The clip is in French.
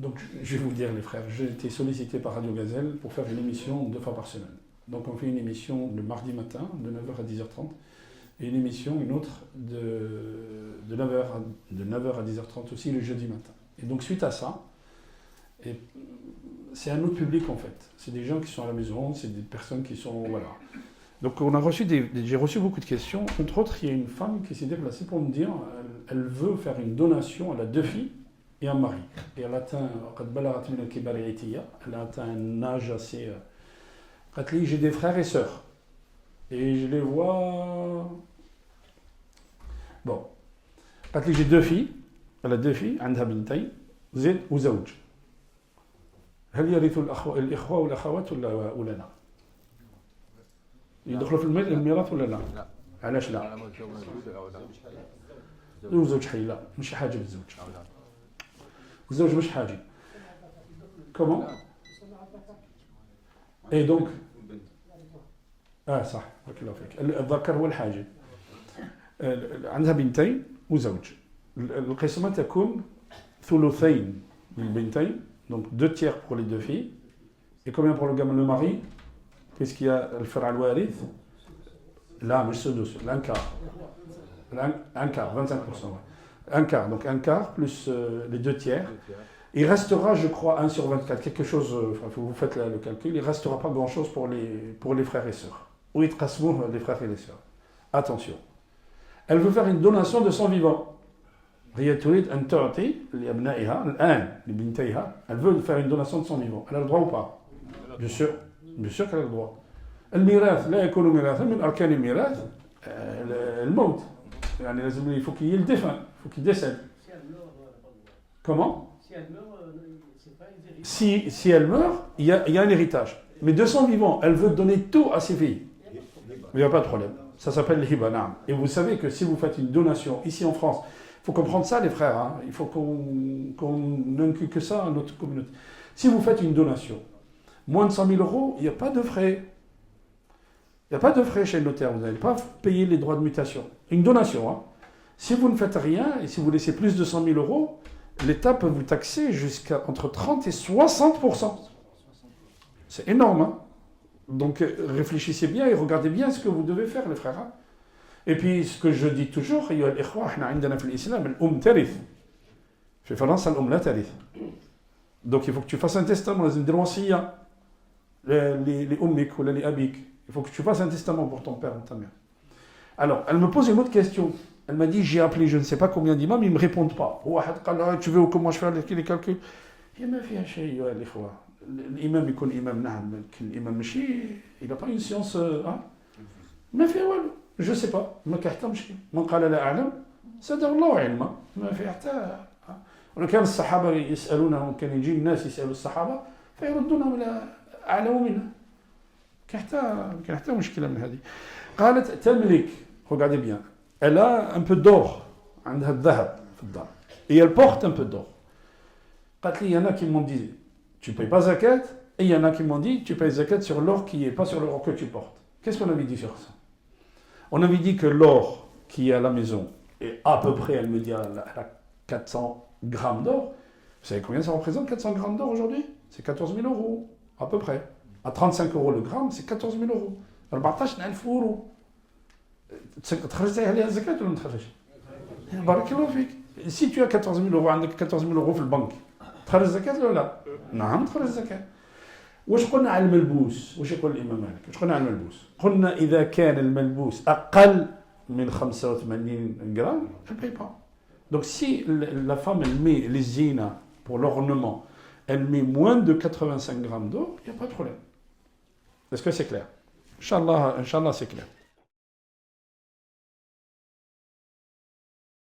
Donc, je vais vous dire, les frères, j'ai été sollicité par Radio Gazelle pour faire une émission 2 fois par semaine. Donc, on fait une émission le mardi matin, de 9h à 10h30, et une autre, de 9h à 10h30 aussi, le jeudi matin. Et donc, suite à ça, c'est un autre public en fait. C'est des gens qui sont à la maison, c'est des personnes qui sont. Voilà. Donc, j'ai reçu beaucoup de questions. Entre autres, il y a une femme qui s'est déplacée pour me dire elle veut faire une donation. Elle a 2 filles et un mari. Et elle a atteint un âge assez. J'ai des frères et sœurs. Et je les vois. Bon. J'ai 2 filles. Elle a 2 filles. عندها بنتين زين وزوج. هل يرث الإخوة والأخوات ولا لا؟ يدخلوا في الميراث ولا لا؟ لا. علاش لا؟ زوج حي لا مش حاجة بالزوج. الزوج مش حاجة. كومون؟ اي دونك صح بارك الله فيك. الذكر هو الحاجة. عندها بنتين وزوج. القسمة تكون ثلثين للبنتين. Donc 2 tiers pour les 2 filles. Et combien pour le mari? Puisqu'il y a le frère al-warith. Là, mais c'est un quart. Un quart, 25%. Ouais. Un quart, donc un quart plus les 2 tiers. Il restera, je crois, 1 sur 24. Quelque chose, vous faites le calcul, il ne restera pas grand-chose pour les frères et sœurs. Ou ils tracement les frères et les sœurs. Attention. Elle veut faire une donation de son vivant. هي تريد أن تعطي لأبنائها الآن لبنتيها. Elle veut faire une donation de son vivant. Elle a le droit ou pas? Bien sûr qu'elle a le droit. الميراث لا يكون ميراثا من أركان الميراث الموت. يعني لازم il faut qu'il y ait le défunt, il faut qu'il décède. Comment? Si elle meurt, il y a un héritage. Mais de son vivant, elle veut donner tout à ses filles. Il n'y a pas de problème. Ça s'appelle l'hiba, naam. Et vous savez que si vous faites une donation ici en France, il faut comprendre ça, les frères. Hein. Il faut qu'on n'inculque ça à notre communauté. Si vous faites une donation, moins de 100 000 €, il n'y a pas de frais. Il n'y a pas de frais chez le notaire. Vous n'allez pas payer les droits de mutation. Une donation. Hein. Si vous ne faites rien et si vous laissez plus de 100 000 €, l'État peut vous taxer jusqu'à entre 30 et 60%. C'est énorme. Hein. Donc réfléchissez bien et regardez bien ce que vous devez faire, les frères. Hein. Et puis, ce que je dis toujours, il y a l'Ikhwa, on a عندنا في الإسلام الأم ترث. في فرنسا الأم لا ترث. Donc il faut que tu fasses un testament, لازم ندير وصية لأمك ولا لأبيك. Il faut que tu fasses un testament pour ton père ou ta mère. Alors, elle me pose une autre question. Elle m'a dit, j'ai appelé je ne sais pas combien d'imams, ils ne me répondent pas. واحد قال tu veux comment je fais les calculs? Il ما فيها شيء يا الإخوة. الإمام يكون إمام نعم، لكن الإمام ماشي il n'a pas une science ما فيها والو. Je ne sais pas, ما كيحترمش من قال لا أعلم زاده الله علما ما في حتى وكان الصحابة يسألونهم كان يجي الناس يسألوا الصحابة فيردونهم إلى أعلم منه كان حتى مشكلة من هذه. قالت تملك regardez bien elle a un peu d'or عندها الذهب في الدار et elle porte un peu d'or. قالت لي il y en a qui m'ont dit tu payes pas zakat et il y en a qui m'ont dit tu payes zakat sur l'or qui est pas sur l'or que tu portes. Qu'est-ce qu'on avait dit sur ça? On avait dit que l'or qui est à la maison, et à peu près, elle me dit, elle a 400 grammes d'or. Vous savez combien ça représente 400 grammes d'or aujourd'hui? C'est 14 000 €, à peu près. À 35 € le gramme, c'est 14 000 €. 14,000 €. تخرجتي عليها الزكاة ولا ما تخرجش؟ بارك الله فيك. Si tu as 14 000 €, عندك 14 000 € في البنك، تخرج الزكاة ولا لا؟ نعم تخرج الزكاة. واش قلنا على الملبوس؟ واش يقول الإمام مالك؟ واش قلنا على الملبوس؟ قلنا إذا كان الملبوس أقل من 85 grammes, elle ne paye pas. Donc si la femme elle met les zina pour l'ornement, elle met moins de 85 grammes d'or, il n'y a pas de problème. Est-ce que c'est clair? Inch'Allah, c'est clair.